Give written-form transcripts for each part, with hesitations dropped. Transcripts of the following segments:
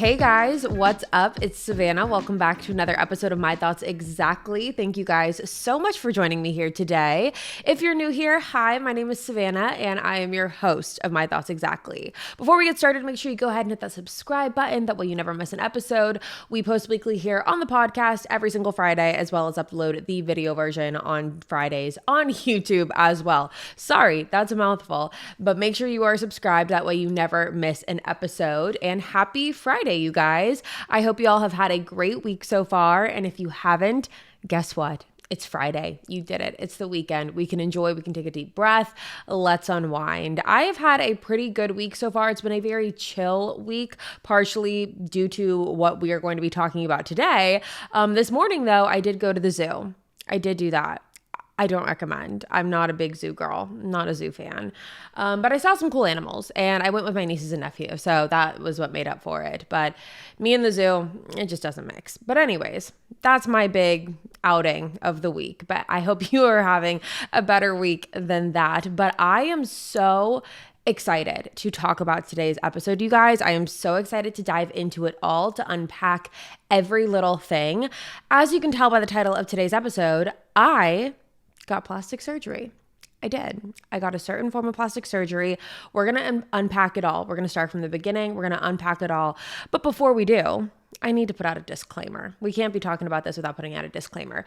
Hey guys, what's up? It's Savannah. Welcome back to another episode of My Thoughts Exactly. Thank you guys so much for joining me here today. If you're new here, hi, my name is Savannah and I am your host of My Thoughts Exactly. Before we get started, make sure you go ahead and hit that subscribe button. That way you never miss an episode. We post weekly here on the podcast every single Friday, as well as upload the video version on Fridays on YouTube as well. Sorry, that's a mouthful, but make sure you are subscribed. That way you never miss an episode. And happy Friday, you guys. I hope you all have had a great week so far. And if you haven't, guess what? It's Friday. You did it. It's the weekend. We can enjoy. We can take a deep breath. Let's unwind. I have had a pretty good week so far. It's been a very chill week, partially due to what we are going to be talking about today. This morning, though, I did go to the zoo. I did do that. I don't recommend. I'm not a big zoo girl, not a zoo fan. But I saw some cool animals and I went with my nieces and nephew. So that was what made up for it. But me and the zoo, it just doesn't mix. But anyways, that's my big outing of the week. But I hope you are having a better week than that. But I am so excited to talk about today's episode, you guys. I am so excited to dive into it all, to unpack every little thing. As you can tell by the title of today's episode, I got plastic surgery. I did. I got a certain form of plastic surgery. We're going to unpack it all. We're going to start from the beginning. We're going to unpack it all. But before we do, I need to put out a disclaimer. We can't be talking about this without putting out a disclaimer.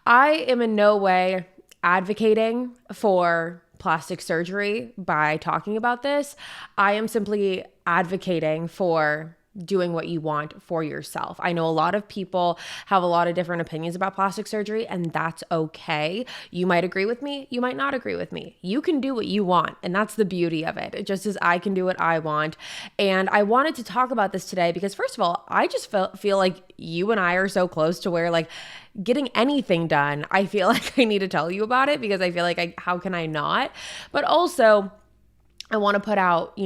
I am in no way advocating for plastic surgery by talking about this. I am simply advocating for doing what you want for yourself. I know a lot of people have a lot of different opinions about plastic surgery, and that's okay. You might agree with me. You might not agree with me. You can do what you want, and that's the beauty of it, just as I can do what I want. And I wanted to talk about this today because, first of all, I just feel like you and I are so close to where, like, getting anything done, I feel like I need to tell you about it because I feel like how can I not? But also, I want to put out,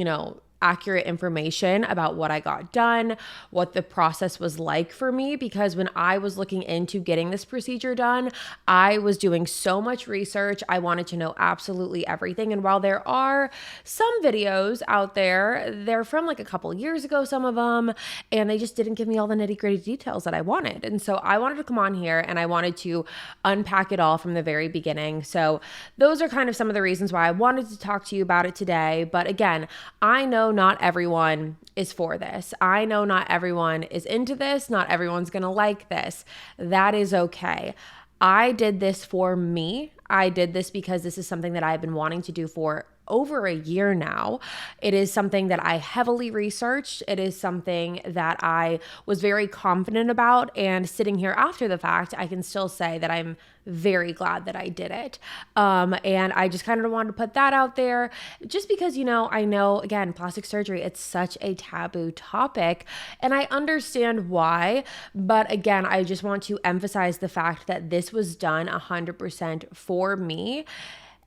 accurate information about what I got done, what the process was like for me, because when I was looking into getting this procedure done, I was doing so much research. I wanted to know absolutely everything. And while there are some videos out there, they're from like a couple years ago, some of them, and they just didn't give me all the nitty-gritty details that I wanted. And so I wanted to come on here and I wanted to unpack it all from the very beginning. So those are kind of some of the reasons why I wanted to talk to you about it today. But again, I know not everyone is for this. I know not everyone is into this. Not everyone's going to like this. That is okay. I did this for me. I did this because this is something that I've been wanting to do for over a year now. It is something that I heavily researched. It is something that I was very confident about. And sitting here after the fact, I can still say that I'm very glad that I did it. And I just kind of wanted to put that out there just because, I know, again, plastic surgery, it's such a taboo topic and I understand why. But again, I just want to emphasize the fact that this was done 100% for me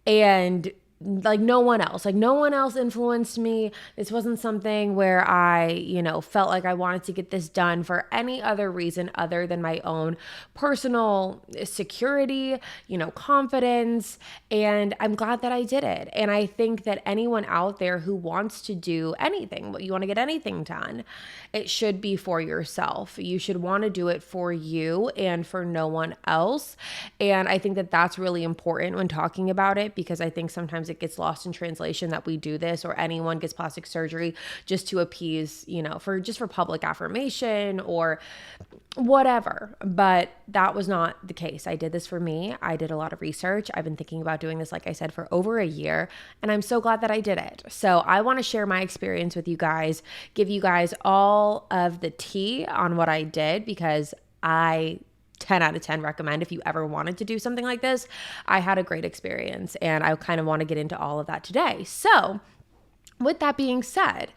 and no one else influenced me. This wasn't something where I, felt like I wanted to get this done for any other reason other than my own personal security, confidence. And I'm glad that I did it. And I think that anyone out there who wants to do anything, you want to get anything done, it should be for yourself. You should want to do it for you and for no one else. And I think that that's really important when talking about it, because I think sometimes it gets lost in translation that we do this or anyone gets plastic surgery just to appease, for public affirmation or whatever. But that was not the case. I did this for me. I did a lot of research. I've been thinking about doing this, like I said, for over a year, and I'm so glad that I did it. So I want to share my experience with you guys, give you guys all of the tea on what I did, because I 10 out of 10 recommend if you ever wanted to do something like this. I had a great experience and I kind of want to get into all of that today. So with that being said,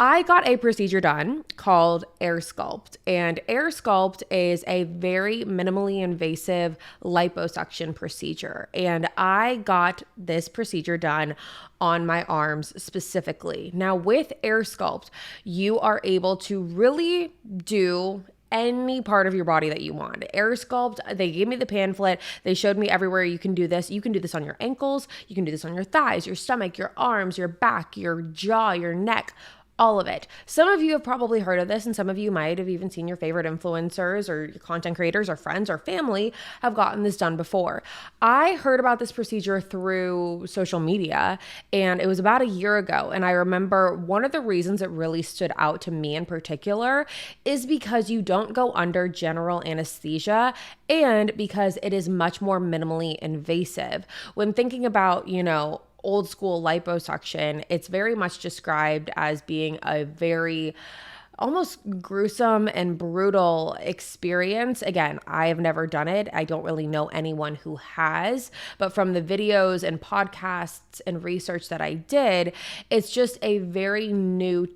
I got a procedure done called Airsculpt, and Airsculpt is a very minimally invasive liposuction procedure. And I got this procedure done on my arms specifically. Now with Airsculpt, you are able to really do any part of your body that you want. Airsculpt, they gave me the pamphlet. They showed me everywhere you can do this. You can do this on your ankles. You can do this on your thighs, your stomach, your arms, your back, your jaw, your neck, All of it. Some of you have probably heard of this, and some of you might have even seen your favorite influencers or your content creators or friends or family have gotten this done before. I heard about this procedure through social media, and it was about a year ago. And I remember one of the reasons it really stood out to me in particular is because you don't go under general anesthesia and because it is much more minimally invasive. When thinking about, old school liposuction, it's very much described as being a very almost gruesome and brutal experience. Again, I have never done it. I don't really know anyone who has, but from the videos and podcasts and research that I did, it's just a very new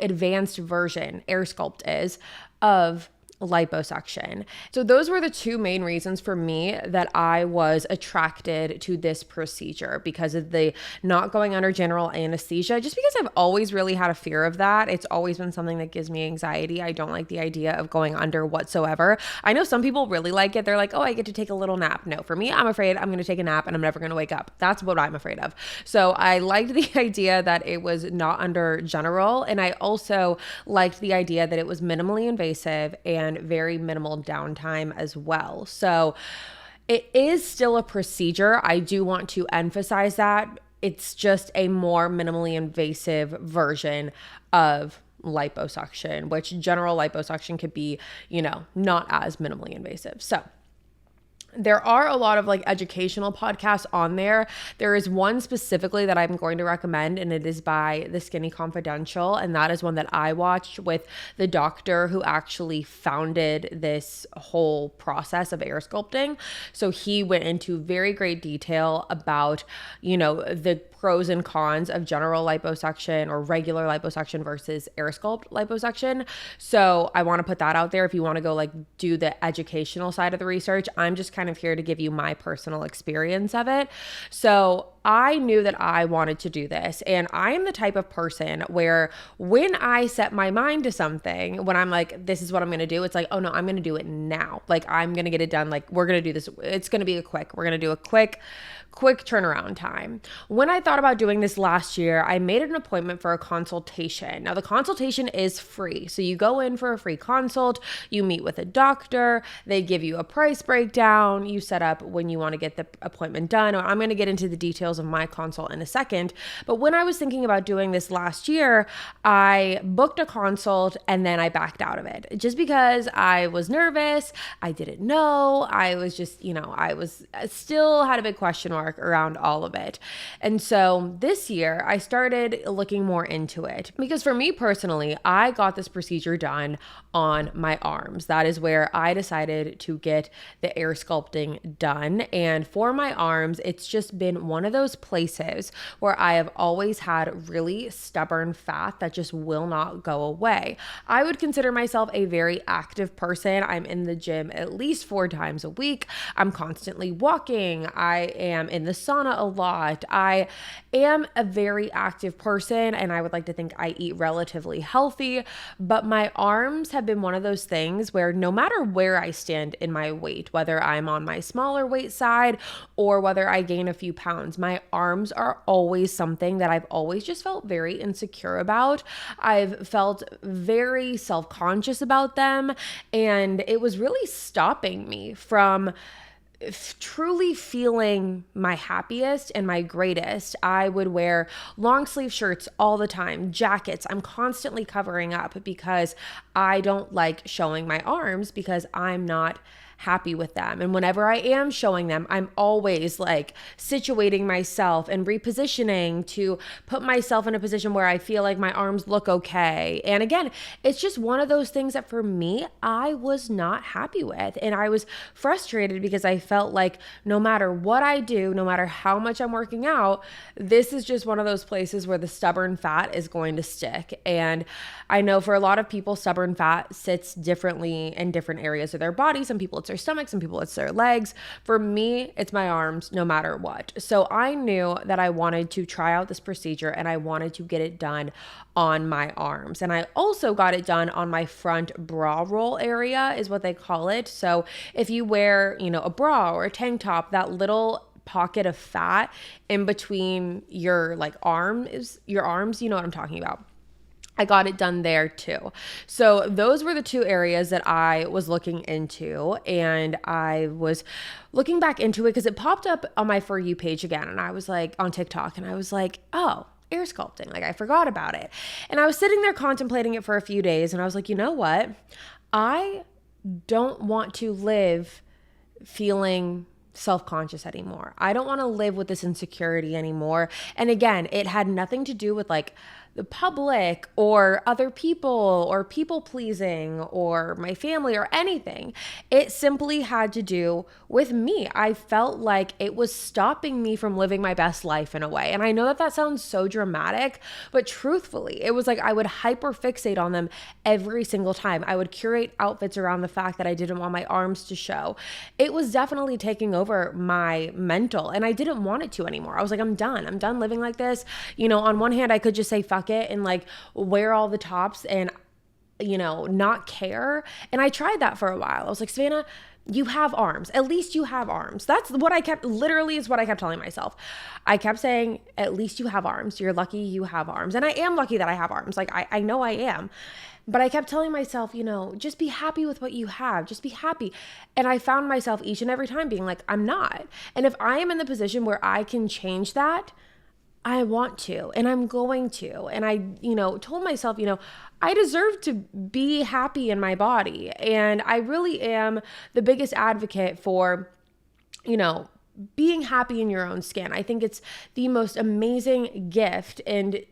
advanced version, Airsculpt is, of liposuction. So those were the two main reasons for me that I was attracted to this procedure, because of the not going under general anesthesia, just because I've always really had a fear of that. It's always been something that gives me anxiety. I don't like the idea of going under whatsoever. I know some people really like it. They're like, oh, I get to take a little nap. No, for me, I'm afraid I'm going to take a nap and I'm never going to wake up. That's what I'm afraid of. So I liked the idea that it was not under general. And I also liked the idea that it was minimally invasive and very minimal downtime as well. So it is still a procedure. I do want to emphasize that. It's just a more minimally invasive version of liposuction, which general liposuction could be, not as minimally invasive. So there are a lot of educational podcasts on there. There is one specifically that I'm going to recommend, and it is by The Skinny Confidential. And that is one that I watched with the doctor who actually founded this whole process of air sculpting. So he went into very great detail about, the pros and cons of general liposuction or regular liposuction versus Airsculpt liposuction. So I want to put that out there if you want to go do the educational side of the research. I'm just kind of here to give you my personal experience of it. So I knew that I wanted to do this, and I am the type of person where when I set my mind to something, when I'm like, this is what I'm going to do, it's like, oh no, I'm going to do it now. I'm going to get it done. We're going to do this. It's going to be we're going to do a quick turnaround time. When I thought about doing this last year, I made an appointment for a consultation. Now the consultation is free. So you go in for a free consult, you meet with a doctor, they give you a price breakdown, you set up when you want to get the appointment done. I'm going to get into the details of my consult in a second. But when I was thinking about doing this last year, I booked a consult and then I backed out of it just because I was nervous. I didn't know. I was just, I still had a big question mark around all of it. And so this year I started looking more into it because for me personally, I got this procedure done on my arms. That is where I decided to get the air sculpting done. And for my arms, it's just been one of those places where I have always had really stubborn fat that just will not go away. I would consider myself a very active person. I'm in the gym at least 4 times a week. I'm constantly walking. I am in the sauna a lot. I am a very active person, and I would like to think I eat relatively healthy, but my arms have been one of those things where no matter where I stand in my weight, whether I'm on my smaller weight side or whether I gain a few pounds, my arms are always something that I've always just felt very insecure about. I've felt very self-conscious about them, and it was really stopping me from truly feeling my happiest and my greatest. I would wear long sleeve shirts all the time, jackets. I'm constantly covering up because I don't like showing my arms because I'm not happy with them. And whenever I am showing them, I'm always situating myself and repositioning to put myself in a position where I feel like my arms look okay. And again, it's just one of those things that for me, I was not happy with. And I was frustrated because I felt like no matter what I do, no matter how much I'm working out, this is just one of those places where the stubborn fat is going to stick. And I know for a lot of people, stubborn fat sits differently in different areas of their body. Some people it's their stomach, some people it's their legs. For me, it's my arms no matter what. So I knew that I wanted to try out this procedure and I wanted to get it done on my arms. And I also got it done on my front bra roll area is what they call it. So if you wear, a bra or a tank top, that little pocket of fat in between your arms, you know what I'm talking about. I got it done there too. So those were the two areas that I was looking into, and I was looking back into it because it popped up on my For You page again, and I was like on TikTok, and I was like, oh, air sculpting, like I forgot about it. And I was sitting there contemplating it for a few days, and I was like, you know what? I don't want to live feeling self-conscious anymore. I don't want to live with this insecurity anymore. And again, it had nothing to do with like the public or other people or people pleasing or my family or anything. It simply had to do with me. I felt like it was stopping me from living my best life in a way. And I know that that sounds so dramatic, but truthfully, it was like I would hyper fixate on them every single time. I would curate outfits around the fact that I didn't want my arms to show. It was definitely taking over my mental, and I didn't want it to anymore. I was like, I'm done. I'm done living like this. You know, on one hand, I could just say fuck it and like wear all the tops and, you know, not care. And I tried that for a while. I was like, Savannah, you have arms. At least you have arms. That's what I kept, literally is what I kept telling myself. I kept saying, at least you have arms. You're lucky you have arms. And I am lucky that I have arms. Like I know I am. But I kept telling myself, you know, just be happy with what you have. Just be happy. And I found myself each and every time being like, I'm not. And if I am in the position where I can change that, I want to, and I'm going to. And I, you know, told myself, you know, I deserve to be happy in my body. And I really am the biggest advocate for, you know, being happy in your own skin. I think it's the most amazing gift and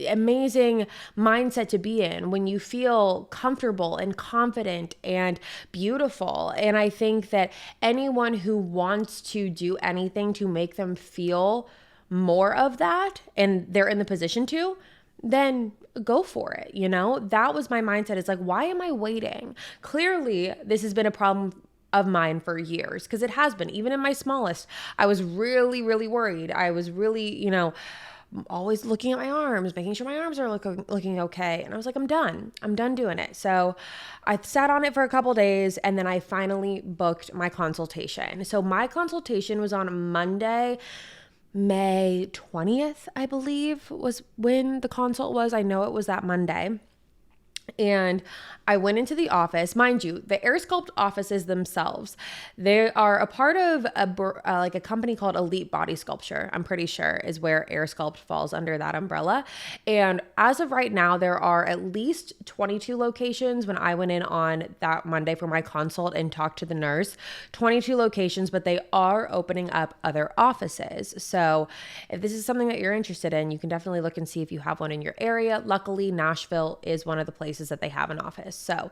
amazing mindset to be in when you feel comfortable and confident and beautiful. And I think that anyone who wants to do anything to make them feel more of that and they're in the position to, then go for it. You know, that was my mindset. It's like, why am I waiting? Clearly, this has been a problem of mine for years, because it has been. Even in my smallest, I was really, really worried. I was really, you know, always looking at my arms, making sure my arms are looking okay. And I was like, I'm done doing it. So I sat on it for a couple days, and then I finally booked my consultation. So my consultation was on Monday, May 20th, I believe, was when the consult was. I know it was that Monday. And I went into the office. Mind you, the Airsculpt offices themselves, they are a part of a company called Elite Body Sculpture, I'm pretty sure is where Airsculpt falls under that umbrella. And as of right now, there are at least 22 locations. When I went in on that Monday for my consult and talked to the nurse, 22 locations, but they are opening up other offices. So if this is something that you're interested in, you can definitely look and see if you have one in your area. Luckily, Nashville is one of the places that they have an office. So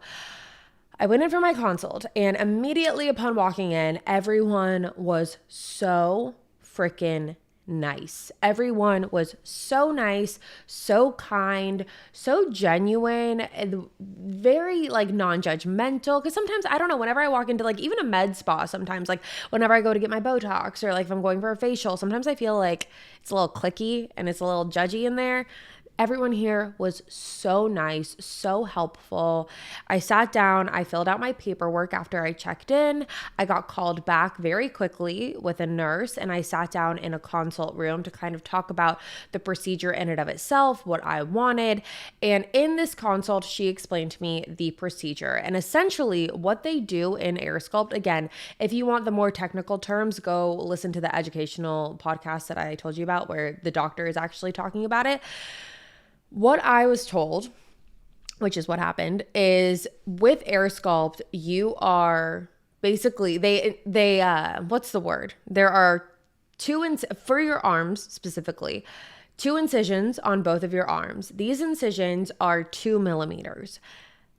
I went in for my consult, and immediately upon walking in, everyone was so freaking nice. Everyone was so nice, so kind, so genuine, and very like non-judgmental. Because sometimes, I don't know, whenever I walk into like even a med spa, sometimes like whenever I go to get my Botox or like if I'm going for a facial, sometimes I feel like it's a little cliquey and it's a little judgy in there. Everyone here was so nice, so helpful. I sat down, I filled out my paperwork after I checked in. I got called back very quickly with a nurse, and I sat down in a consult room to kind of talk about the procedure in and of itself, what I wanted. And in this consult, she explained to me the procedure and essentially what they do in Airsculpt. Again, if you want the more technical terms, go listen to the educational podcast that I told you about where the doctor is actually talking about it. What I was told, which is what happened, is with Airsculpt, you are basically, what's the word? There are for your arms specifically, 2 incisions on both of your arms. These incisions are 2 millimeters.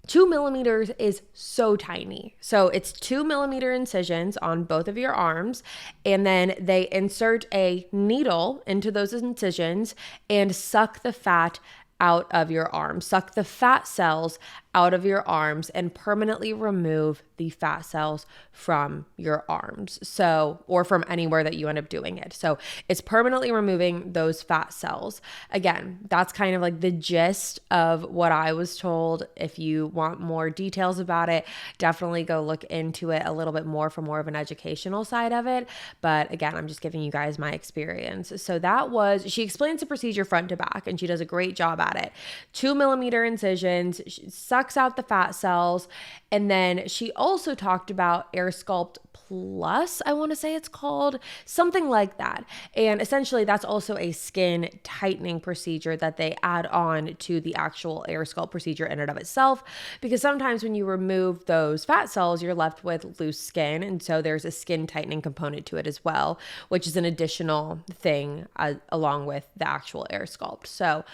2 millimeters is so tiny. So it's 2 millimeter incisions on both of your arms, and then they insert a needle into those incisions and suck the fat out of your arms, suck the fat cells out of your arms and permanently remove the fat cells from your arms. So, or from anywhere that you end up doing it. So it's permanently removing those fat cells. Again, that's kind of like the gist of what I was told. If you want more details about it, definitely go look into it a little bit more for more of an educational side of it. But again, I'm just giving you guys my experience. So that was, she explains the procedure front to back, and she does a great job at it. 2 millimeter incisions, she sucks out the fat cells. And then she also talked about Airsculpt Plus, I want to say it's called, something like that. And essentially that's also a skin tightening procedure that they add on to the actual Airsculpt procedure in and of itself, because sometimes when you remove those fat cells, you're left with loose skin. And so there's a skin tightening component to it as well, which is an additional thing along with the actual Airsculpt. So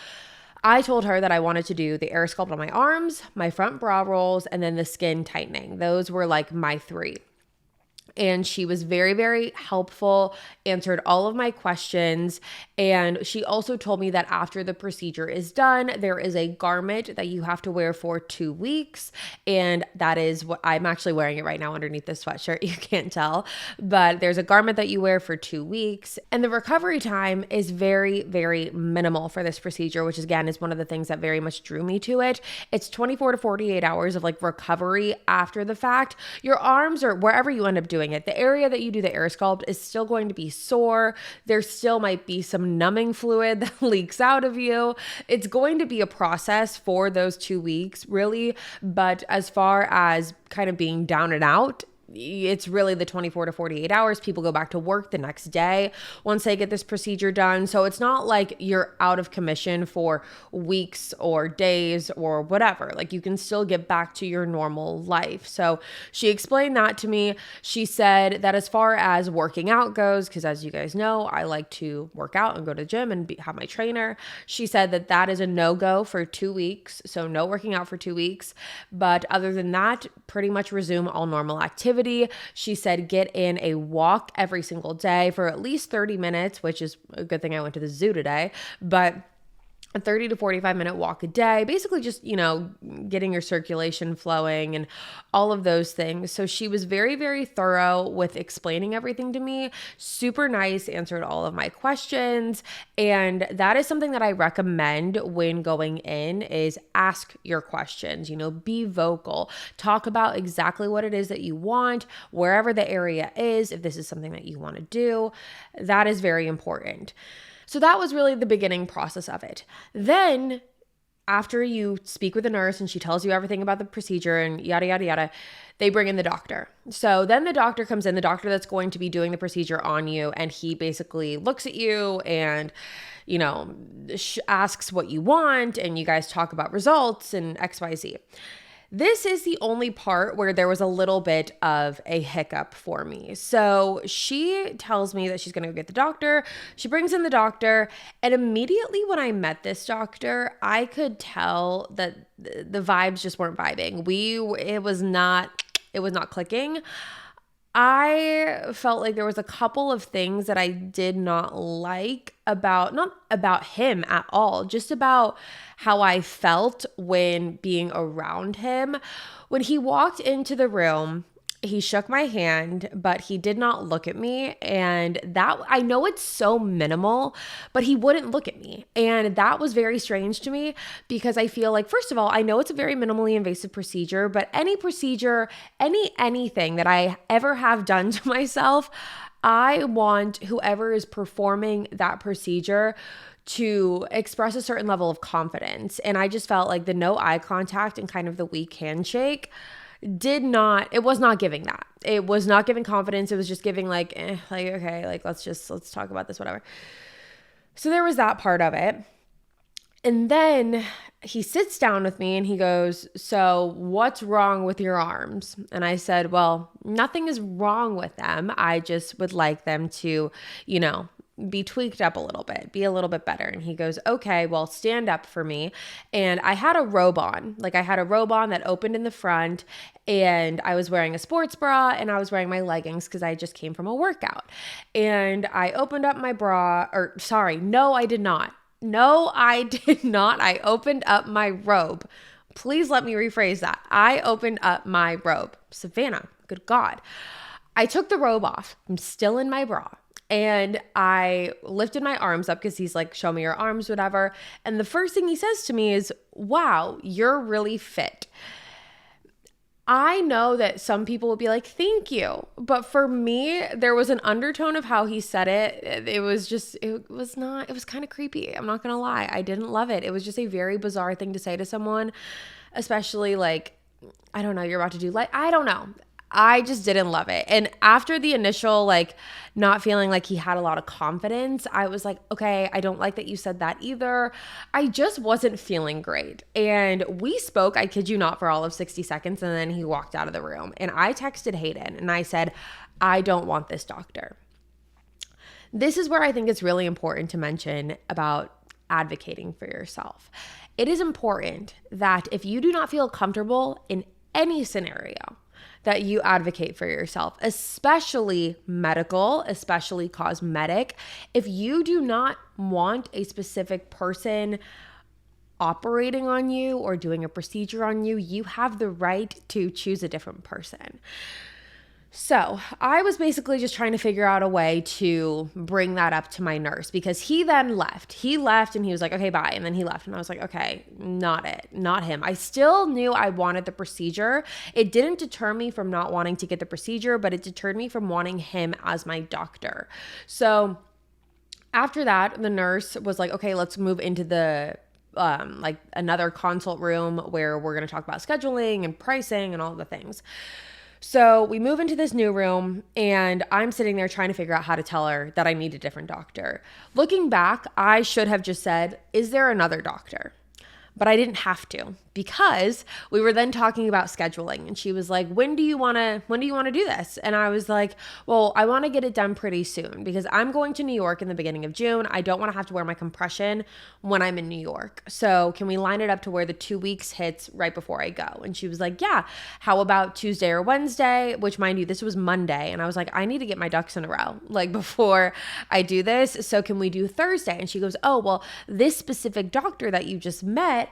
I told her that I wanted to do the Airsculpt on my arms, my front bra rolls, and then the skin tightening. Those were like my three. And she was very, very helpful, answered all of my questions. And she also told me that after the procedure is done, there is a garment that you have to wear for 2 weeks. And that is what I'm actually wearing it right now underneath this sweatshirt. You can't tell, but there's a garment that you wear for 2 weeks. And the recovery time is very, very minimal for this procedure, which again is one of the things that very much drew me to it. It's 24 to 48 hours of like recovery after the fact. Your arms or wherever you end up doing it, the area that you do the Airsculpt is still going to be sore. There still might be some numbing fluid that leaks out of you. It's going to be a process for those 2 weeks, really. But as far as kind of being down and out, it's really the 24 to 48 hours. People go back to work the next day once they get this procedure done. So it's not like you're out of commission for weeks or days or whatever. Like you can still get back to your normal life. So she explained that to me. She said that as far as working out goes, because as you guys know, I like to work out and go to the gym and have my trainer. She said that that is a no-go for 2 weeks. So no working out for 2 weeks. But other than that, pretty much resume all normal activity. She said get in a walk every single day for at least 30 minutes, which is a good thing I went to the zoo today, but a 30 to 45 minute walk a day, basically just, getting your circulation flowing and all of those things. So she was very, very thorough with explaining everything to me, super nice, answered all of my questions. And that is something that I recommend when going in is ask your questions, be vocal, talk about exactly what it is that you want, wherever the area is, if this is something that you want to do, that is very important. So that was really the beginning process of it. Then after you speak with the nurse and she tells you everything about the procedure and yada, yada, yada, they bring in the doctor. So then the doctor comes in, the doctor that's going to be doing the procedure on you, and he basically looks at you and, asks what you want, and you guys talk about results and XYZ. This is the only part where there was a little bit of a hiccup for me. So she tells me that she's going to go get the doctor. She brings in the doctor. And immediately when I met this doctor, I could tell that the vibes just weren't vibing. It was not clicking. I felt like there was a couple of things that I did not like not about him at all, just about how I felt when being around him. When he walked into the room, he shook my hand, but he did not look at me. And that, I know it's so minimal, but he wouldn't look at me. And that was very strange to me because I feel like, first of all, I know it's a very minimally invasive procedure, but any procedure, anything that I ever have done to myself, I want whoever is performing that procedure to express a certain level of confidence. And I just felt like the no eye contact and kind of the weak handshake it was not giving that. It was not giving confidence. It was just giving okay, let's talk about this, whatever. So there was that part of it. And then he sits down with me and he goes, "So what's wrong with your arms?" And I said, "Well, nothing is wrong with them. I just would like them to, be tweaked up a little bit, be a little bit better." And he goes, "Okay, well, stand up for me." And I had a robe on. I had a robe on that opened in the front, and I was wearing a sports bra and I was wearing my leggings because I just came from a workout. And I opened up my bra, no, I did not. No, I did not. I opened up my robe. Please let me rephrase that. I opened up my robe. Savannah, good God. I took the robe off. I'm still in my bra. And I lifted my arms up because he's like, "Show me your arms," whatever. And the first thing he says to me is, "Wow, you're really fit." I know that some people would be like, thank you. But for me, there was an undertone of how he said it. It was just, it was kind of creepy. I'm not going to lie. I didn't love it. It was just a very bizarre thing to say to someone, especially like, I don't know, you're about to do like, I don't know. I just didn't love it. And after the initial, like, not feeling like he had a lot of confidence, I was like, okay, I don't like that you said that either. I just wasn't feeling great. And we spoke, I kid you not, for all of 60 seconds. And then he walked out of the room. And I texted Hayden and I said, I don't want this doctor. This is where I think it's really important to mention about advocating for yourself. It is important that if you do not feel comfortable in any scenario, that you advocate for yourself, especially medical, especially cosmetic. If you do not want a specific person operating on you or doing a procedure on you, you have the right to choose a different person. So I was basically just trying to figure out a way to bring that up to my nurse because he then left. He left and he was like, okay, bye. And then he left and I was like, okay, not him. I still knew I wanted the procedure. It didn't deter me from not wanting to get the procedure, but it deterred me from wanting him as my doctor. So after that, the nurse was like, okay, let's move into the like another consult room where we're going to talk about scheduling and pricing and all the things. So we move into this new room and I'm sitting there trying to figure out how to tell her that I need a different doctor. Looking back, I should have just said, is there another doctor? But I didn't have to because we were then talking about scheduling and she was like, when do you want to do this? And I was like, well, I want to get it done pretty soon because I'm going to New York in the beginning of June. I don't want to have to wear my compression when I'm in New York. So can we line it up to where the 2 weeks hits right before I go? And she was like, yeah, how about Tuesday or Wednesday? Which mind you, this was Monday. And I was like, I need to get my ducks in a row, like before I do this. So can we do Thursday? And she goes, oh, well, this specific doctor that you just met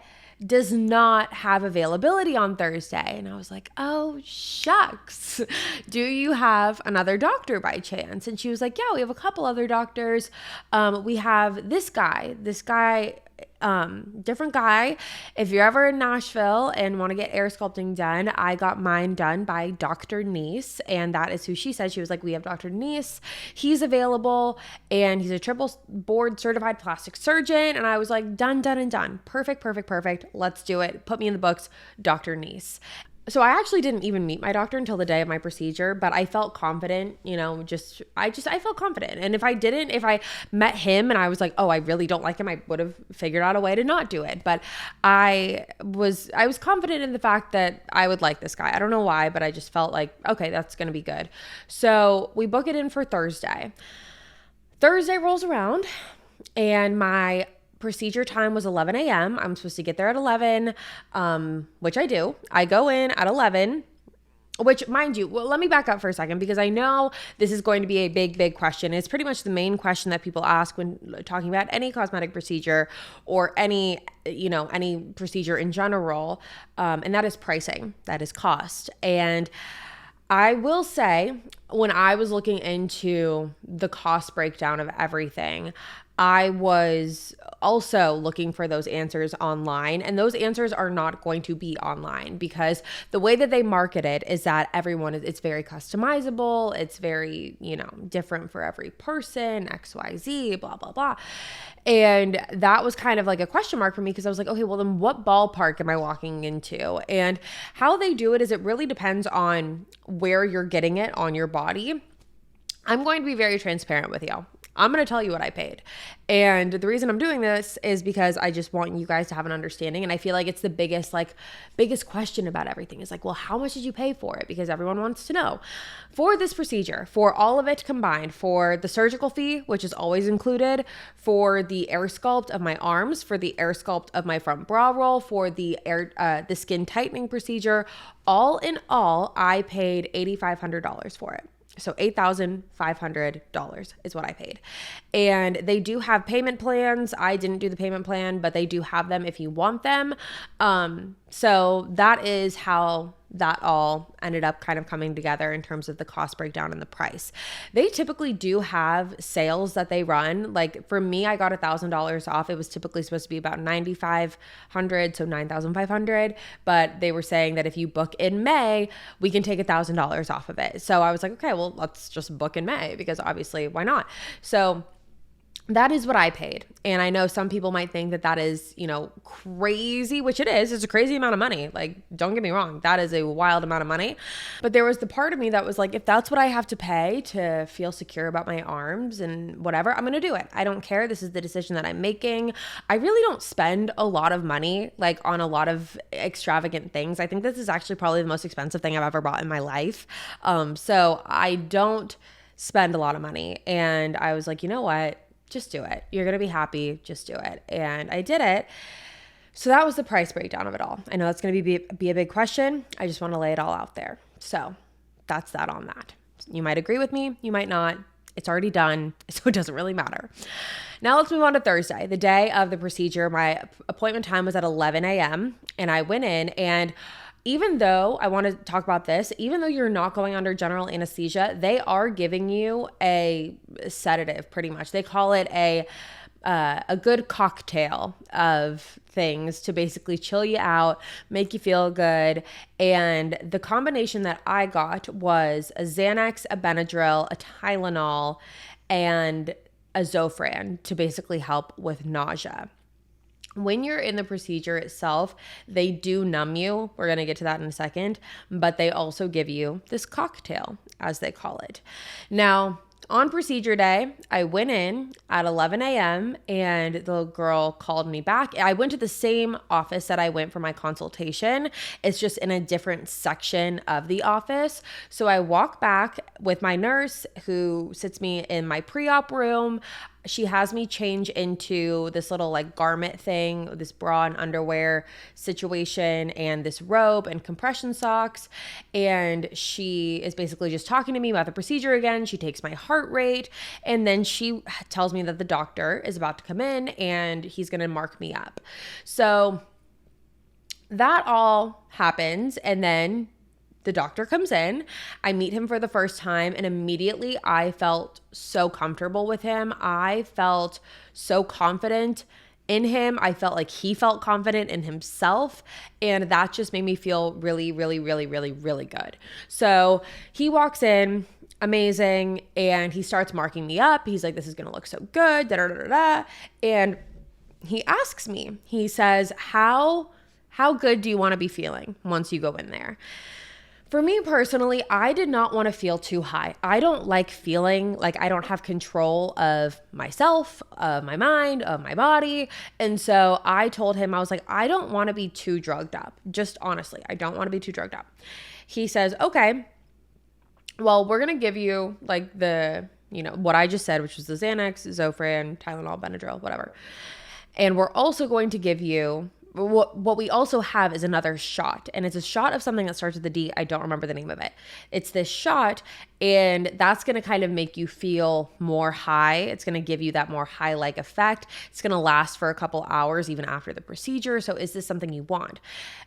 does not have availability on Thursday. And I was like, oh, shucks. Do you have another doctor by chance? And she was like, yeah, we have a couple other doctors. We have this guy, different guy. If you're ever in Nashville and want to get air sculpting done, I got mine done by Dr. Nice. And that is who she said. She was like, we have Dr. Nice. He's available and he's a triple board certified plastic surgeon. And I was like, done, done, and done. Perfect. Let's do it. Put me in the books, Dr. Nice. So I actually didn't even meet my doctor until the day of my procedure, but I felt confident, I felt confident. And if I met him and I was like, oh, I really don't like him, I would have figured out a way to not do it. But I was confident in the fact that I would like this guy. I don't know why, but I just felt like, okay, that's going to be good. So we book it in for Thursday. Thursday rolls around and my procedure time was 11 a.m. I'm supposed to get there at 11, which I do. I go in at 11, which mind you, well, let me back up for a second because I know this is going to be a big question. It's pretty much the main question that people ask when talking about any cosmetic procedure or any procedure in general. And that is pricing, that is cost. And I will say when I was looking into the cost breakdown of everything, I was also looking for those answers online, and those answers are not going to be online because the way that they market it is that it's very customizable. It's very, different for every person, XYZ, blah, blah, blah. And that was kind of like a question mark for me because I was like, okay, well then what ballpark am I walking into? And how they do it is it really depends on where you're getting it on your body. I'm going to be very transparent with you. I'm going to tell you what I paid. And the reason I'm doing this is because I just want you guys to have an understanding. And I feel like it's the biggest question about everything is like, well, how much did you pay for it? Because everyone wants to know. For this procedure, for all of it combined, for the surgical fee, which is always included, for the air sculpt of my arms, for the air sculpt of my front bra roll, for the skin tightening procedure, all in all, I paid $8,500 for it. So $8,500 is what I paid. And they do have payment plans. I didn't do the payment plan, but they do have them if you want them. So that is how that all ended up kind of coming together in terms of the cost breakdown and the price. They typically do have sales that they run. Like for me, I got $1,000 off. It was typically supposed to be about $9,500, so $9,500. But they were saying that if you book in May, we can take $1,000 off of it. So I was like, okay, well, let's just book in May because obviously, why not? So that is what I paid. And I know some people might think that that is, crazy, which it is. It's a crazy amount of money. Like, don't get me wrong. That is a wild amount of money. But there was the part of me that was like, if that's what I have to pay to feel secure about my arms and whatever, I'm going to do it. I don't care. This is the decision that I'm making. I really don't spend a lot of money like on a lot of extravagant things. I think this is actually probably the most expensive thing I've ever bought in my life. So I don't spend a lot of money. And I was like, you know what? Just do it. You're going to be happy. Just do it. And I did it. So that was the price breakdown of it all. I know that's going to be a big question. I just want to lay it all out there. So that's that on that. You might agree with me. You might not. It's already done. So it doesn't really matter. Now let's move on to Thursday, the day of the procedure. My appointment time was at 11 a.m. and I went in, and even though I want to talk about this, even though you're not going under general anesthesia, they are giving you a sedative pretty much. They call it a good cocktail of things to basically chill you out, make you feel good. And the combination that I got was a Xanax, a Benadryl, a Tylenol, and a Zofran to basically help with nausea. When you're in the procedure itself, they do numb you. We're going to get to that in a second, but they also give you this cocktail, as they call it. Now, on procedure day, I went in at 11 a.m. and the girl called me back. I went to the same office that I went for my consultation. It's just in a different section of the office. So I walk back with my nurse who sits me in my pre-op room. She has me change into this little like garment thing, this bra and underwear situation, and this robe and compression socks. And she is basically just talking to me about the procedure again. She takes my heart rate, and then she tells me that the doctor is about to come in and he's going to mark me up. So that all happens, and then the doctor comes in. I meet him for the first time, and immediately I felt so comfortable with him. I felt so confident in him. I felt like he felt confident in himself, and that just made me feel really, really, really, really, really good. So he walks in, amazing, and he starts marking me up. He's like, this is going to look so good, da da da da. And he asks me, he says, how good do you want to be feeling once you go in there? For me personally, I did not want to feel too high. I don't like feeling like I don't have control of myself, of my mind, of my body. And so I told him, I was like, I don't want to be too drugged up. Just honestly, I don't want to be too drugged up. He says, okay, well, we're going to give you like the, what I just said, which was the Xanax, Zofran, Tylenol, Benadryl, whatever. And we're also going to give you what we also have is another shot, and it's a shot of something that starts with a D. I don't remember the name of it. It's this shot, and that's going to kind of make you feel more high. It's going to give you that more high-like effect. It's going to last for a couple hours even after the procedure. So is this something you want?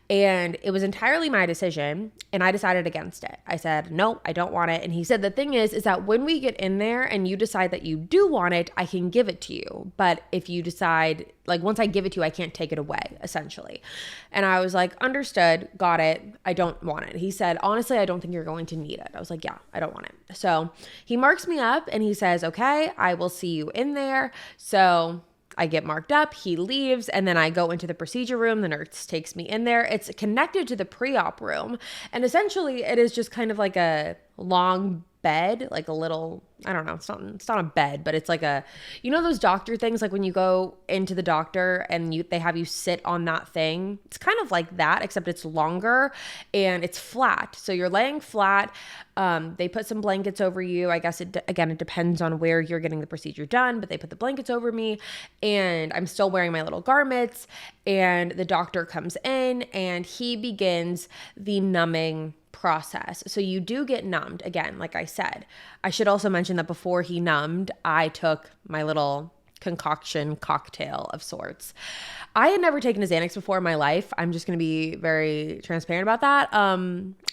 And it was entirely my decision, and I decided against it. I said, no, I don't want it. And he said, the thing is that when we get in there and you decide that you do want it, I can give it to you. But if you decide, like once I give it to you, I can't take it away, essentially. And I was like, understood, got it. I don't want it. He said, honestly, I don't think you're going to need it. I was like, yeah, I don't want it. So he marks me up and he says, okay, I will see you in there. So I get marked up, he leaves, and then I go into the procedure room. The nurse takes me in there. It's connected to the pre-op room. And essentially it is just kind of like a long bed, like a little, I don't know, it's not a bed, but it's like a, those doctor things, like when you go into the doctor and they have you sit on that thing. It's kind of like that, except it's longer and it's flat. So you're laying flat. They put some blankets over you. I guess it depends on where you're getting the procedure done, but they put the blankets over me and I'm still wearing my little garments, and the doctor comes in and he begins the numbing process. So you do get numbed again, like I said. I should also mention that before he numbed, I took my little concoction cocktail of sorts. I had never taken a Xanax before in my life. I'm just going to be very transparent about that.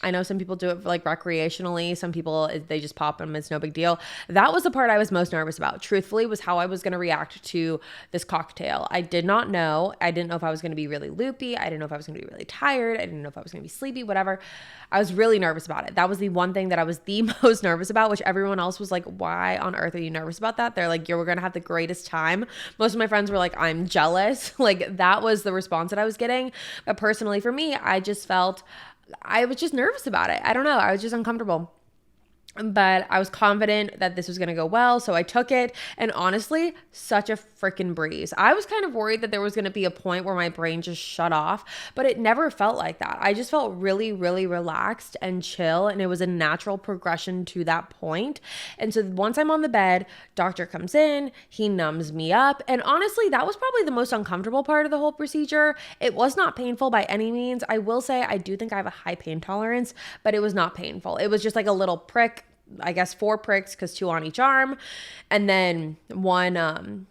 I know some people do it like recreationally. Some people, they just pop them. It's no big deal. That was the part I was most nervous about, truthfully, was how I was going to react to this cocktail. I did not know. I didn't know if I was going to be really loopy. I didn't know if I was going to be really tired. I didn't know if I was going to be sleepy, whatever. I was really nervous about it. That was the one thing that I was the most nervous about, which everyone else was like, why on earth are you nervous about that? They're like, you're going to have the greatest time. Most of my friends were like, I'm jealous. Like, that was the response that I was getting. But personally for me, I just felt, I was just nervous about it. I don't know. I was just uncomfortable. But I was confident that this was going to go well. So I took it. And honestly, such a freaking breeze. I was kind of worried that there was going to be a point where my brain just shut off, but it never felt like that. I just felt really, really relaxed and chill. And it was a natural progression to that point. And so once I'm on the bed, doctor comes in, he numbs me up. And honestly, that was probably the most uncomfortable part of the whole procedure. It was not painful by any means. I will say I do think I have a high pain tolerance, but it was not painful. It was just like a little prick. I guess 4 pricks because 2 on each arm. And then one,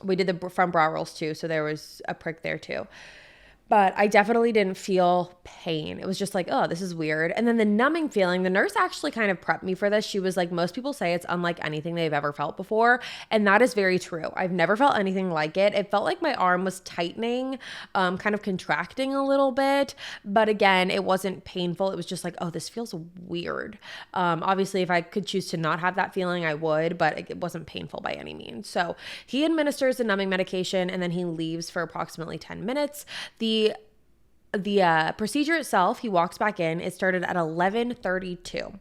we did the front brow rolls too. So there was a prick there too. But I definitely didn't feel pain. It was just like, oh, this is weird. And then the numbing feeling, the nurse actually kind of prepped me for this. She was like, most people say it's unlike anything they've ever felt before. And that is very true. I've never felt anything like it. It felt like my arm was tightening, kind of contracting a little bit. But again, it wasn't painful. It was just like, oh, this feels weird. Obviously, if I could choose to not have that feeling, I would, but it wasn't painful by any means. So he administers the numbing medication and then he leaves for approximately 10 minutes. The procedure itself, he walks back in. It started at 11:32.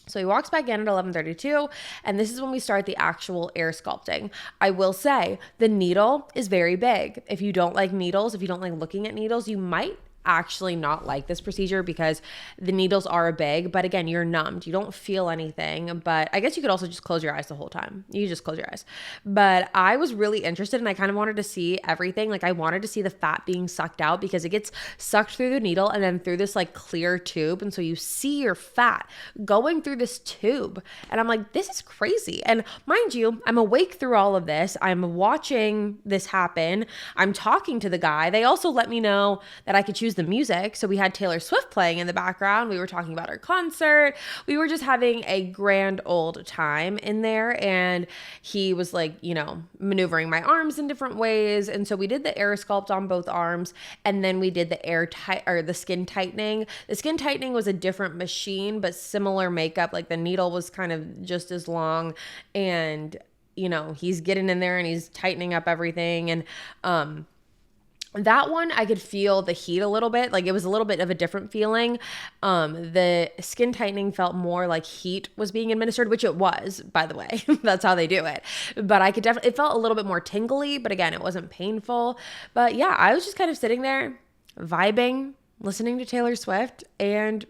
So he walks back in at 11:32, and this is when we start the actual air sculpting. I will say the needle is very big. If you don't like needles, if you don't like looking at needles, you might actually not like this procedure because the needles are big, but again, you're numbed. You don't feel anything, but I guess you could also just close your eyes the whole time. You just close your eyes. But I was really interested and I kind of wanted to see everything. Like I wanted to see the fat being sucked out because it gets sucked through the needle and then through this like clear tube. And so you see your fat going through this tube. And I'm like, this is crazy. And mind you, I'm awake through all of this. I'm watching this happen. I'm talking to the guy. They also let me know that I could choose the music. So we had Taylor Swift playing in the background. We were talking about her concert. We were just having a grand old time in there. And he was like, you know, maneuvering my arms in different ways. And so we did the Airsculpt on both arms. And then we did the skin tightening. The skin tightening was a different machine, but similar makeup. Like the needle was kind of just as long. And, you know, he's getting in there and he's tightening up everything. And, that one, I could feel the heat a little bit. Like it was a little bit of a different feeling. The skin tightening felt more like heat was being administered, which it was, by the way. That's how they do it. But I could definitely, it felt a little bit more tingly, but again, it wasn't painful. But yeah, I was just kind of sitting there vibing, listening to Taylor Swift and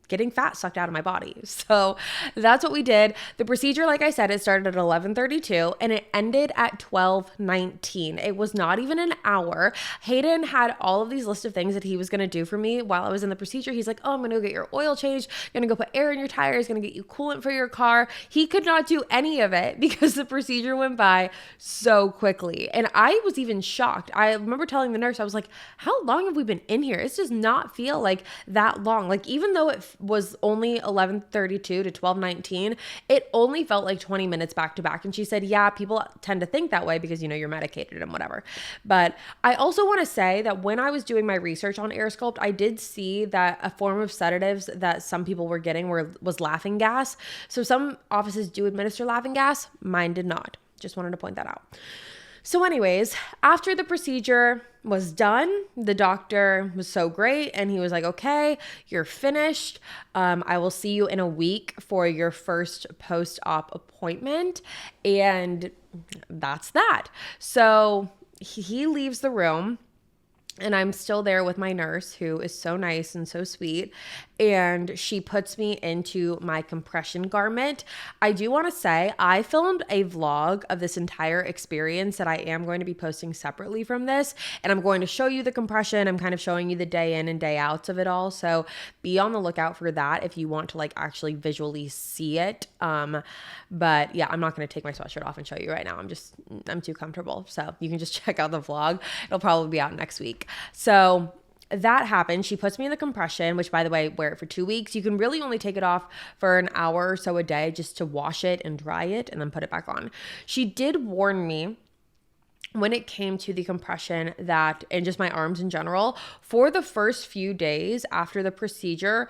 getting fat sucked out of my body. So that's what we did. The procedure, like I said, it started at 11:32 and it ended at 12:19. It was not even an hour. Hayden had all of these lists of things that he was going to do for me while I was in the procedure. He's like, oh, I'm going to go get your oil changed. I'm going to go put air in your tires. Going to get you coolant for your car. He could not do any of it because the procedure went by so quickly. And I was even shocked. I remember telling the nurse, I was like, how long have we been in here? It does not feel like that long. Like even though it was only 11:32 to 12:19, it only felt like 20 minutes back to back. And she said, yeah, people tend to think that way because, you know, you're medicated and whatever. But I also want to say that when I was doing my research on Airsculpt, I did see that a form of sedatives that some people were getting was laughing gas. So some offices do administer laughing gas. Mine did not. Just wanted to point that out. So anyways, after the procedure was done, the doctor was so great and he was like, okay, you're finished. I will see you in a week for your first post-op appointment. And that's that. So he leaves the room. And I'm still there with my nurse, who is so nice and so sweet. And she puts me into my compression garment. I do want to say I filmed a vlog of this entire experience that I am going to be posting separately from this. And I'm going to show you the compression. I'm kind of showing you the day in and day outs of it all. So be on the lookout for that if you want to like actually visually see it. But yeah, I'm not going to take my sweatshirt off and show you right now. I'm too comfortable. So you can just check out the vlog. It'll probably be out next week. So that happened. She puts me in the compression, which by the way, wear it for 2 weeks. You can really only take it off for an hour or so a day just to wash it and dry it and then put it back on. She did warn me when it came to the compression that, and just my arms in general, for the first few days after the procedure,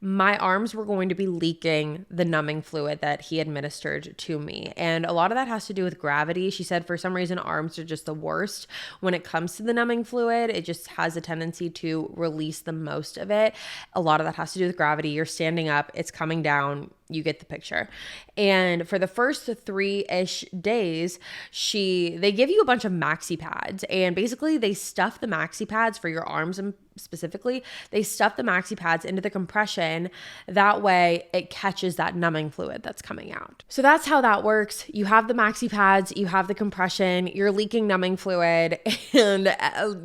my arms were going to be leaking the numbing fluid that he administered to me. And a lot of that has to do with gravity. She said for some reason, arms are just the worst when it comes to the numbing fluid. It just has a tendency to release the most of it. A lot of that has to do with gravity. You're standing up, it's coming down. You get the picture. And for the first 3-ish days, they give you a bunch of maxi pads, and basically they stuff the maxi pads for your arms, and specifically they stuff the maxi pads into the compression. That way it catches that numbing fluid that's coming out. So that's how that works. You have the maxi pads, you have the compression, you're leaking numbing fluid, and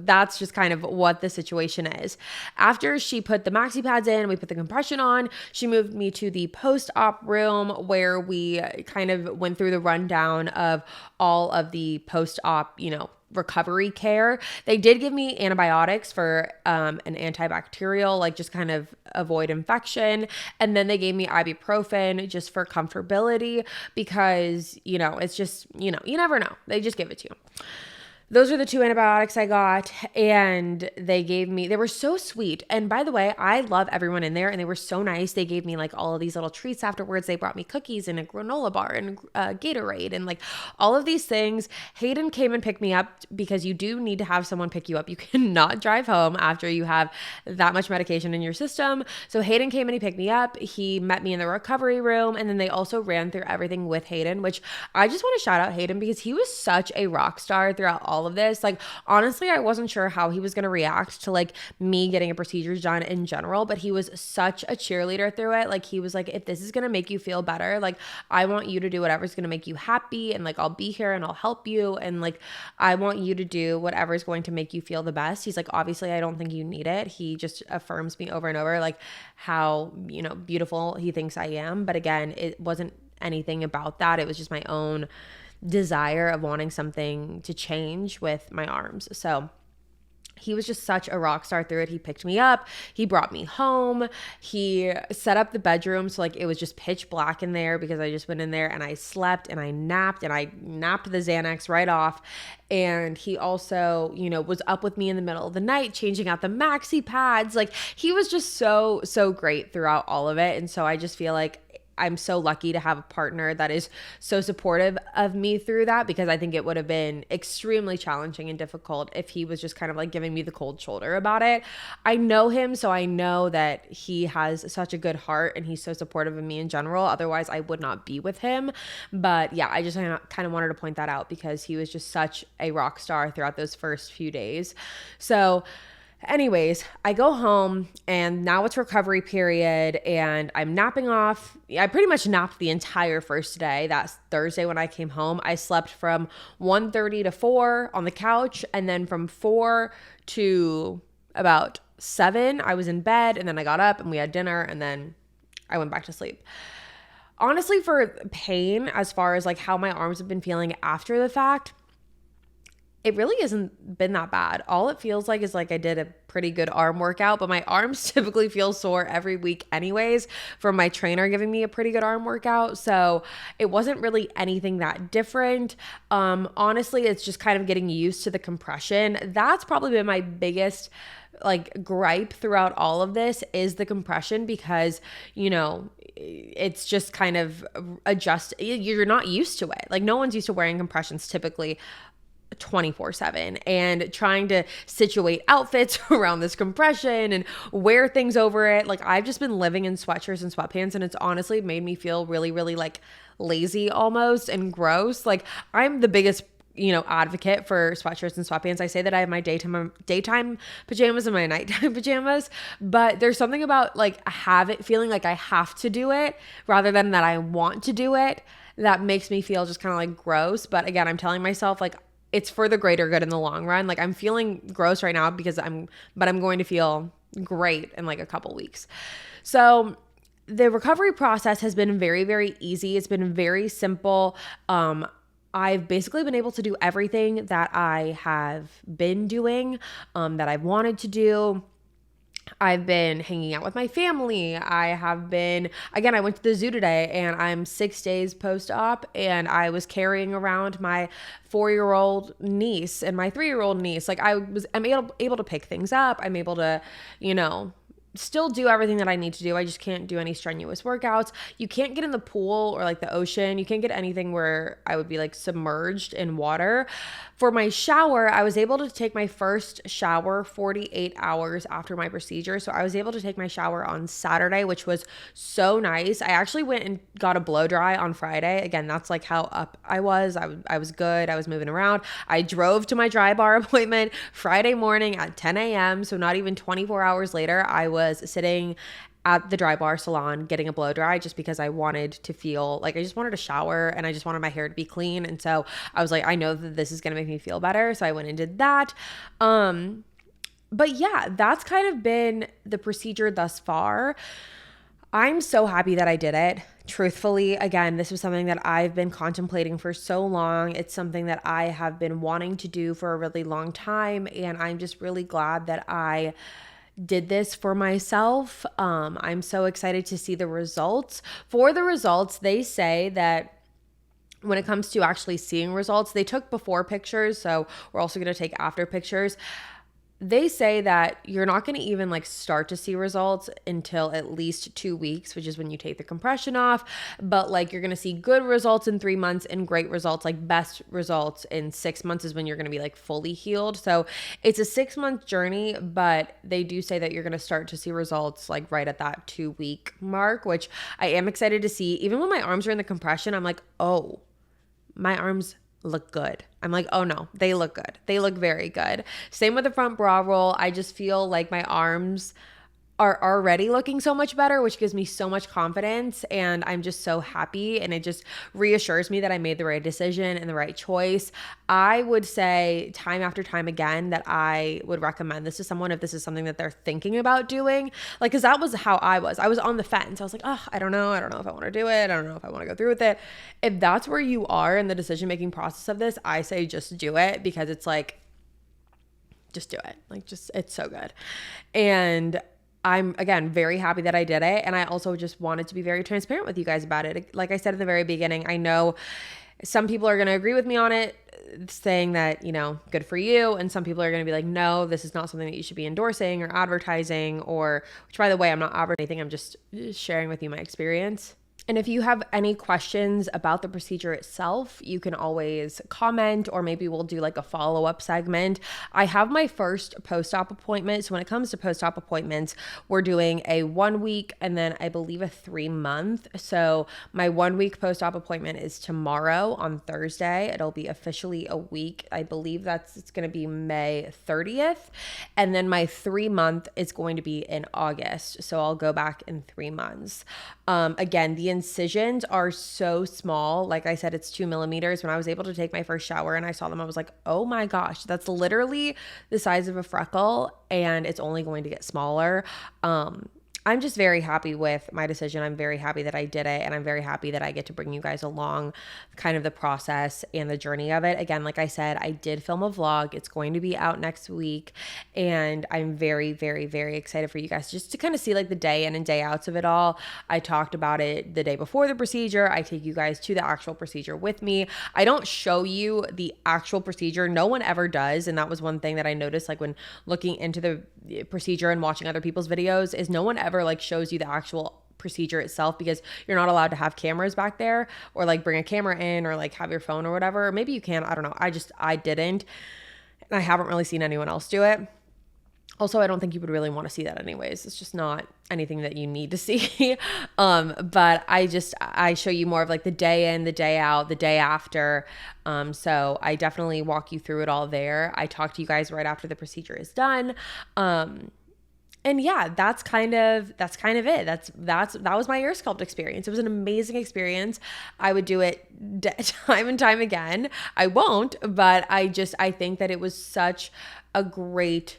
that's just kind of what the situation is. After she put the maxi pads in, we put the compression on, she moved me to the post-op room where we kind of went through the rundown of all of the post-op, recovery care. They did give me antibiotics for an antibacterial, like just kind of avoid infection. And then they gave me ibuprofen just for comfortability because, it's just, you never know. They just give it to you. Those are the 2 antibiotics I got, and they were so sweet. And by the way, I love everyone in there, and they were so nice. They gave me like all of these little treats afterwards. They brought me cookies and a granola bar and Gatorade and like all of these things. Hayden came and picked me up because you do need to have someone pick you up. You cannot drive home after you have that much medication in your system. So Hayden came and he picked me up. He met me in the recovery room, and then they also ran through everything with Hayden, which I just want to shout out Hayden because he was such a rock star throughout all of this. Like, honestly, I wasn't sure how he was going to react to like me getting a procedure done in general, but he was such a cheerleader through it. Like, he was like, if this is going to make you feel better, like, I want you to do whatever's going to make you happy, and like, I'll be here and I'll help you, and like, I want you to do whatever's going to make you feel the best. He's like, obviously, I don't think you need it. He just affirms me over and over, like how, beautiful he thinks I am. But again, it wasn't anything about that. It was just my own desire of wanting something to change with my arms. So he was just such a rock star through it. He picked me up. He brought me home. He set up the bedroom. So like it was just pitch black in there because I just went in there and I slept and I napped the Xanax right off. And he also, was up with me in the middle of the night, changing out the maxi pads. Like, he was just so, so great throughout all of it. And so I just feel like I'm so lucky to have a partner that is so supportive of me through that, because I think it would have been extremely challenging and difficult if he was just kind of like giving me the cold shoulder about it. I know him, so I know that he has such a good heart and he's so supportive of me in general. Otherwise, I would not be with him. But yeah, I just kind of wanted to point that out because he was just such a rock star throughout those first few days. So anyways, I go home and now it's recovery period and I'm napping off. I pretty much napped the entire first day. That's Thursday when I came home. I slept from 1:30 to 4 on the couch, and then from 4 to about 7, I was in bed, and then I got up and we had dinner, and then I went back to sleep. Honestly, for pain, as far as like how my arms have been feeling after the fact, it really hasn't been that bad. All it feels like is like I did a pretty good arm workout, but my arms typically feel sore every week anyways from my trainer giving me a pretty good arm workout. So it wasn't really anything that different. Honestly, it's just kind of getting used to the compression. That's probably been my biggest like gripe throughout all of this is the compression, because it's just kind of you're not used to it. Like, no one's used to wearing compressions typically 24/7, and trying to situate outfits around this compression and wear things over it. Like, I've just been living in sweatshirts and sweatpants, and it's honestly made me feel really, really like lazy almost and gross. Like, I'm the biggest advocate for sweatshirts and sweatpants. I say that I have my daytime pajamas and my nighttime pajamas, but there's something about like feeling like I have to do it rather than that I want to do it that makes me feel just kind of like gross. But again, I'm telling myself like it's for the greater good in the long run. Like I'm feeling gross right now but I'm going to feel great in like a couple weeks. So the recovery process has been very, very easy. It's been very simple. I've basically been able to do everything that I have been doing, that I've wanted to do. I've been hanging out with my family. I went to the zoo today and I'm 6 days post-op and I was carrying around my 4-year-old niece and my 3-year-old niece. Like I'm able to pick things up. I'm able to, still do everything that I need to do. I just can't do any strenuous workouts. You can't get in the pool or like the ocean. You can't get anything where I would be like submerged in water. For my shower, I was able to take my first shower 48 hours after my procedure. So I was able to take my shower on Saturday, which was so nice. I actually went and got a blow dry on Friday. Again, that's like how up I was. I was good. I was moving around. I drove to my dry bar appointment Friday morning at 10 a.m. So not even 24 hours later, I was sitting at the dry bar salon getting a blow dry just because I wanted to feel like I just wanted a shower and I just wanted my hair to be clean. And so I was like, I know that this is going to make me feel better. So I went and did that. But yeah, that's kind of been the procedure thus far. I'm so happy that I did it. Truthfully, again, this was something that I've been contemplating for so long. It's something that I have been wanting to do for a really long time. And I'm just really glad that I did this for myself. I'm so excited to see the results. For the results, they say that when it comes to actually seeing results, they took before pictures. So we're also going to take after pictures. They say that you're not going to even like start to see results until at least 2 weeks, which is when you take the compression off. But like you're going to see good results in 3 months and great results, like best results in 6 months is when you're going to be like fully healed. So it's a 6-month journey, but they do say that you're going to start to see results like right at that 2-week mark, which I am excited to see. Even when my arms are in the compression, I'm like, oh, my arms look good. I'm like, oh no, they look good. They look very good. Same with the front bra roll. I just feel like my arms are already looking so much better, which gives me so much confidence. And I'm just so happy. And it just reassures me that I made the right decision and the right choice. I would say time after time again that I would recommend this to someone if this is something that they're thinking about doing. Like, cause that was how I was. I was on the fence. I was like, oh, I don't know. I don't know if I want to do it. I don't know if I want to go through with it. If that's where you are in the decision-making process of this, I say just do it, because it's like, just do it. Like, just, it's so good. And I'm, again, very happy that I did it. And I also just wanted to be very transparent with you guys about it. Like I said in the very beginning, I know some people are going to agree with me on it, saying that, good for you. And some people are going to be like, no, this is not something that you should be endorsing or advertising, which, by the way, I'm not advertising. I'm just sharing with you my experience. And if you have any questions about the procedure itself, you can always comment, or maybe we'll do like a follow-up segment. I have my first post-op appointment. So when it comes to post-op appointments, we're doing a 1 week and then I believe a 3-month. So my 1 week post-op appointment is tomorrow on Thursday. It'll be officially a week. I believe it's going to be May 30th. And then my 3-month is going to be in August. So I'll go back in 3 months. Again, the incisions are so small. Like I said, it's 2 millimeters. When I was able to take my first shower and I saw them, I was like, oh my gosh, that's literally the size of a freckle, and it's only going to get smaller. I'm just very happy with my decision. I'm very happy that I did it, and I'm very happy that I get to bring you guys along kind of the process and the journey of it. Again, like I said, I did film a vlog. It's going to be out next week, and I'm very, very, very excited for you guys just to kind of see like the day in and day outs of it all. I talked about it the day before the procedure. I take you guys to the actual procedure with me. I don't show you the actual procedure. No one ever does, and that was one thing that I noticed like when looking into the procedure and watching other people's videos, is no one ever like shows you the actual procedure itself, because you're not allowed to have cameras back there, or like bring a camera in, or like have your phone or whatever. Or maybe you can, I don't know. I didn't, and I haven't really seen anyone else do it. Also, I don't think you would really want to see that anyways. It's just not anything that you need to see. But I show you more of like the day in, the day out, the day after. So I definitely walk you through it all there. I talk to you guys right after the procedure is done. And yeah, that's kind of it. That was my Airsculpt experience. It was an amazing experience. I would do it time and time again. I won't, but I think that it was such a great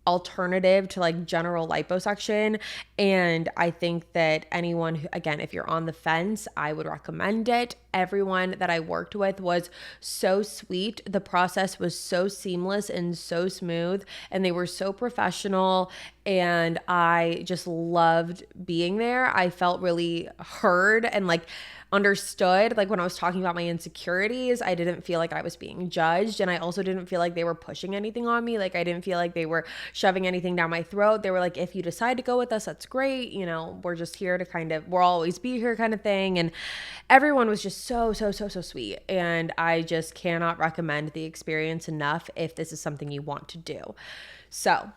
alternative to like general liposuction. And I think that anyone who, again, if you're on the fence, I would recommend it. Everyone that I worked with was so sweet. The process was so seamless and so smooth, and they were so professional, and I just loved being there. I felt really heard and like understood. Like when I was talking about my insecurities, I didn't feel like I was being judged, and I also didn't feel like they were pushing anything on me. Like I didn't feel like they were shoving anything down my throat. They were like, if you decide to go with us, that's great. You know, we're just here to we'll always be here kind of thing. And everyone was just so sweet. And I just cannot recommend the experience enough if this is something you want to do. So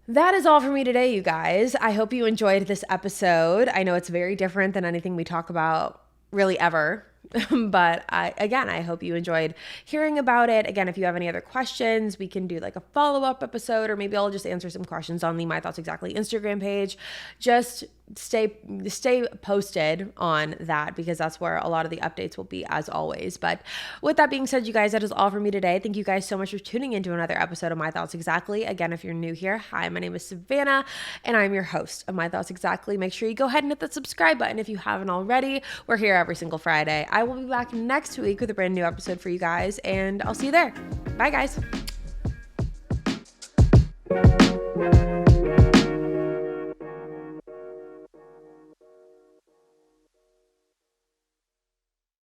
that is all for me today, you guys. I hope you enjoyed this episode. I know it's very different than anything we talk about really ever. But I hope you enjoyed hearing about it. Again, if you have any other questions, we can do like a follow-up episode, or maybe I'll just answer some questions on the My Thoughts Exactly Instagram page. Just stay posted on that, because that's where a lot of the updates will be, as always. But with that being said, you guys, that is all for me today. Thank you guys so much for tuning into another episode of My Thoughts Exactly. Again, if you're new here, hi, my name is Savannah, and I'm your host of My Thoughts Exactly. Make sure you go ahead and hit that subscribe button if you haven't already. We're here every single Friday. I will be back next week with a brand new episode for you guys, and I'll see you there. Bye, guys.